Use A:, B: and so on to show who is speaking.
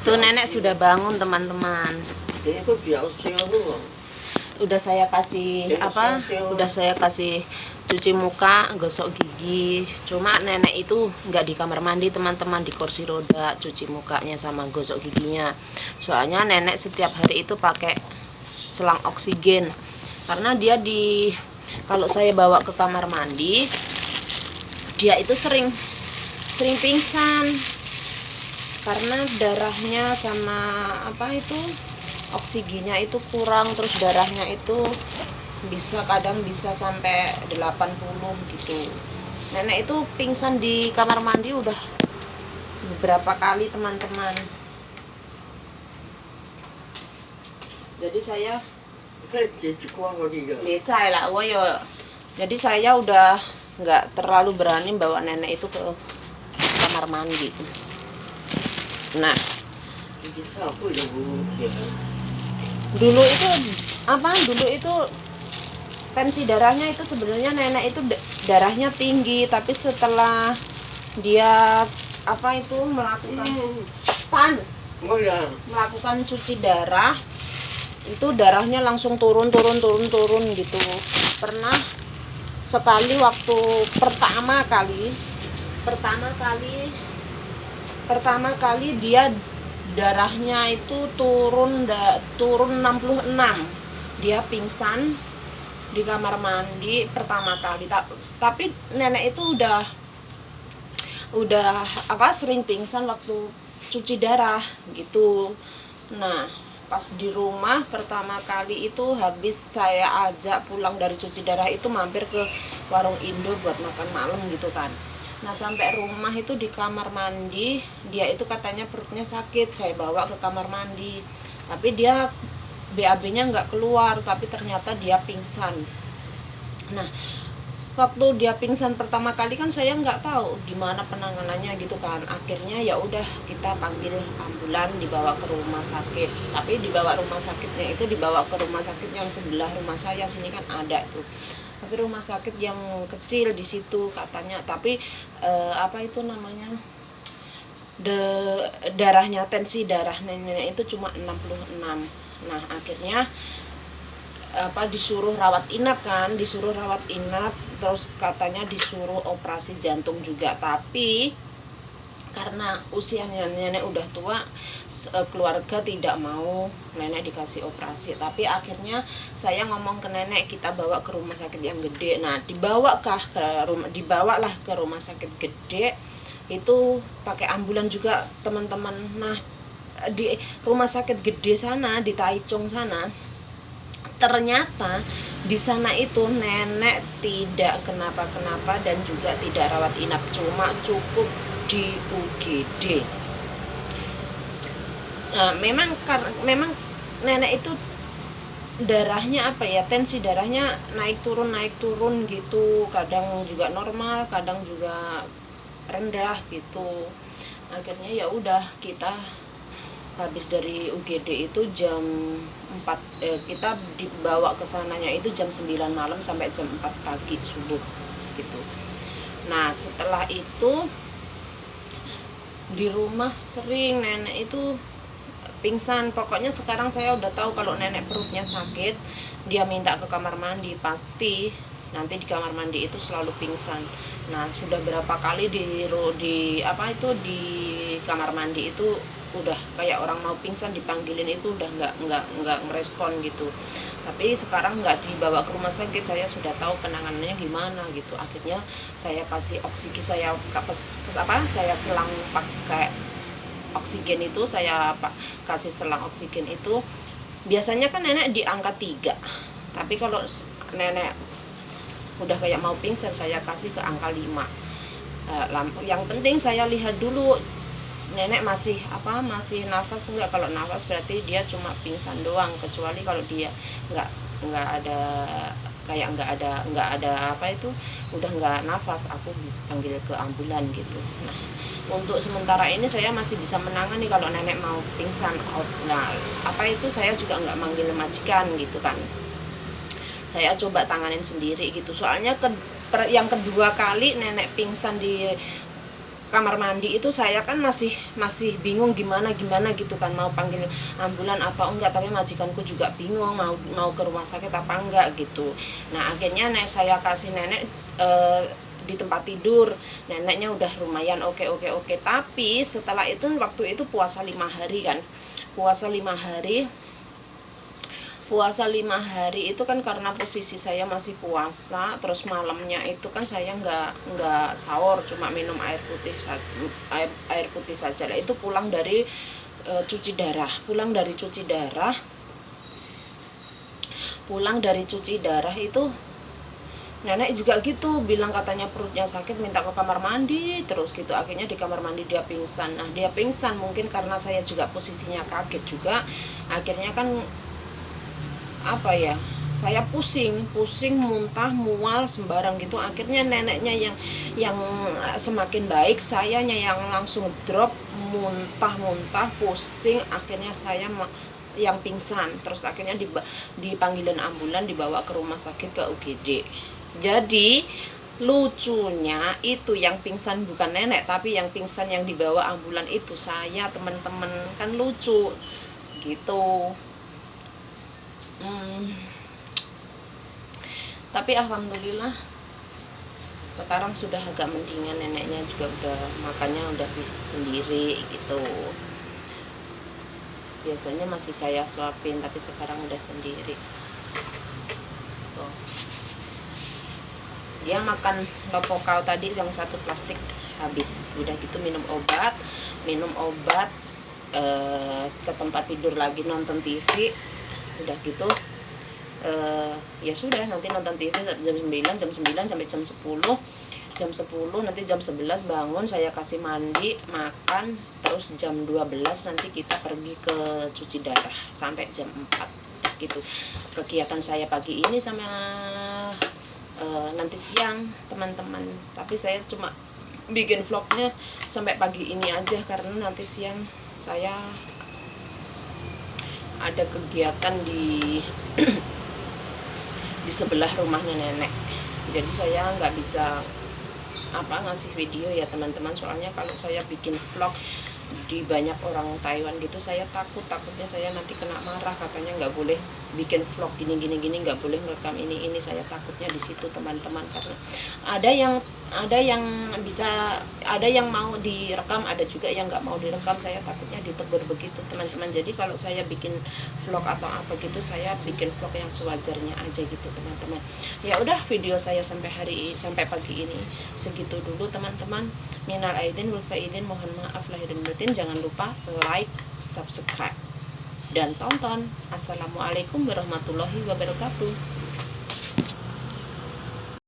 A: Tuh nenek sudah bangun teman-teman. Udah saya kasih apa? Udah saya kasih cuci muka, gosok gigi. Cuma nenek itu nggak di kamar mandi teman-teman, di kursi roda cuci mukanya sama gosok giginya. Soalnya nenek setiap hari itu pakai selang oksigen. Karena dia kalau saya bawa ke kamar mandi, dia itu sering pingsan karena darahnya sama apa itu oksigennya itu kurang, terus darahnya itu kadang bisa sampai 80 gitu. Nenek itu pingsan di kamar mandi udah beberapa kali teman-teman. Jadi saya bisa lah, jadi saya udah nggak terlalu berani bawa nenek itu ke kamar mandi. Nah, dulu itu tensi darahnya itu sebenarnya nenek itu darahnya tinggi, tapi setelah dia melakukan cuci darah, itu darahnya langsung turun gitu. Pernah sekali waktu pertama kali dia darahnya itu turun 66. Dia pingsan di kamar mandi pertama kali. Tapi nenek itu udah sering pingsan waktu cuci darah gitu. Nah, pas di rumah pertama kali itu habis saya ajak pulang dari cuci darah itu mampir ke warung Indo buat makan malam gitu kan. Nah, sampai rumah itu di kamar mandi, dia itu katanya perutnya sakit. Saya bawa ke kamar mandi, tapi dia BAB-nya nggak keluar, tapi ternyata dia pingsan. Nah, waktu dia pingsan pertama kali kan saya nggak tahu gimana penanganannya gitu kan. Akhirnya ya udah kita panggil ambulan, dibawa ke rumah sakit. Tapi dibawa rumah sakitnya itu dibawa ke rumah sakit yang sebelah rumah saya sini kan ada tuh. Tapi rumah sakit yang kecil di situ katanya. Tapi darahnya, tensi darah nenek itu cuma 66. Nah, akhirnya disuruh rawat inap, terus katanya disuruh operasi jantung juga. Tapi karena usianya nenek udah tua, keluarga tidak mau nenek dikasih operasi. Tapi akhirnya saya ngomong ke nenek, kita bawa ke rumah sakit yang gede. Nah, dibawalah ke rumah sakit gede itu pakai ambulan juga teman-teman. Nah, di rumah sakit gede sana, di Taichung sana, ternyata di sana itu nenek tidak kenapa-kenapa dan juga tidak rawat inap, cuma cukup di UGD. Nah, memang nenek itu darahnya tensi darahnya naik turun gitu, kadang juga normal, kadang juga rendah gitu. Akhirnya ya udah, kita habis dari UGD itu jam 4, kita dibawa ke sananya itu jam 9 malam sampai jam 4 pagi subuh gitu. Nah, setelah itu di rumah sering nenek itu pingsan. Pokoknya sekarang saya udah tahu kalau nenek perutnya sakit, dia minta ke kamar mandi, pasti nanti di kamar mandi itu selalu pingsan. Nah, sudah berapa kali di kamar mandi itu udah kayak orang mau pingsan, dipanggilin itu udah nggak merespon gitu. Tapi sekarang nggak dibawa ke rumah sakit, saya sudah tahu penanganannya gimana gitu. Akhirnya saya kasih oksigen, saya selang pakai oksigen itu, saya kasih selang oksigen itu. Biasanya kan nenek di angka 3, tapi kalau nenek udah kayak mau pingsan, saya kasih ke angka 5. Yang penting saya lihat dulu nenek masih nafas enggak. Kalau nafas berarti dia cuma pingsan doang, kecuali kalau dia nggak ada udah nggak nafas, aku panggil ke ambulan gitu. Nah, untuk sementara ini saya masih bisa menangani kalau nenek mau pingsan. Nah, saya juga nggak manggil majikan gitu kan, saya coba tanganin sendiri gitu. Soalnya yang kedua kali nenek pingsan di kamar mandi itu saya kan masih bingung gimana gitu kan, mau panggil ambulan apa enggak, tapi majikanku juga bingung mau ke rumah sakit apa enggak gitu. Nah akhirnya saya kasih nenek di tempat tidur. Neneknya udah lumayan oke. Tapi setelah itu, waktu itu puasa 5 hari kan, puasa 5 hari itu kan karena posisi saya masih puasa, terus malamnya itu kan saya nggak sahur, cuma minum air putih saja lah. Itu pulang dari cuci darah itu nenek juga gitu bilang, katanya perutnya sakit, minta ke kamar mandi terus gitu. Akhirnya di kamar mandi dia pingsan. Nah dia pingsan mungkin karena saya juga posisinya kaget juga, akhirnya kan apa ya, saya pusing, muntah, mual sembarang gitu. Akhirnya neneknya yang semakin baik, sayanya yang langsung drop, muntah, pusing. Akhirnya saya yang pingsan. Terus akhirnya dipanggilin ambulan, dibawa ke rumah sakit, ke UGD. Jadi lucunya itu yang pingsan bukan nenek, tapi yang pingsan yang dibawa ambulan itu saya, teman-teman. Kan lucu gitu. Tapi alhamdulillah sekarang sudah agak mendingan, neneknya juga udah makannya udah sendiri gitu. Biasanya masih saya suapin, tapi sekarang udah sendiri tuh. Dia makan lopokau tadi yang satu plastik habis, udah gitu minum obat ke tempat tidur lagi, nonton TV. Udah gitu ya sudah, nanti nonton TV jam 9 sampai jam 10. Nanti jam 11 bangun, saya kasih mandi, makan, terus jam 12 nanti kita pergi ke cuci darah sampai jam 4 gitu. Kegiatan saya pagi ini sama nanti siang teman-teman. Tapi saya cuma bikin vlognya sampai pagi ini aja, karena nanti siang saya ada kegiatan di sebelah rumahnya nenek. Jadi saya nggak bisa ngasih video ya teman-teman, soalnya kalau saya bikin vlog di banyak orang Taiwan gitu, saya takutnya saya nanti kena marah, katanya nggak boleh bikin vlog gini, nggak boleh merekam ini. Saya takutnya di situ teman-teman, karena ada yang mau direkam, ada juga yang nggak mau direkam. Saya takutnya ditegur begitu teman-teman. Jadi kalau saya bikin vlog atau apa gitu, saya bikin vlog yang sewajarnya aja gitu teman-teman. Ya udah, video saya sampai pagi ini segitu dulu teman-teman. Minal aidin wal faidin, mohon maaf lahir dan batin. Jangan lupa like, subscribe, dan tonton. Assalamualaikum warahmatullahi wabarakatuh.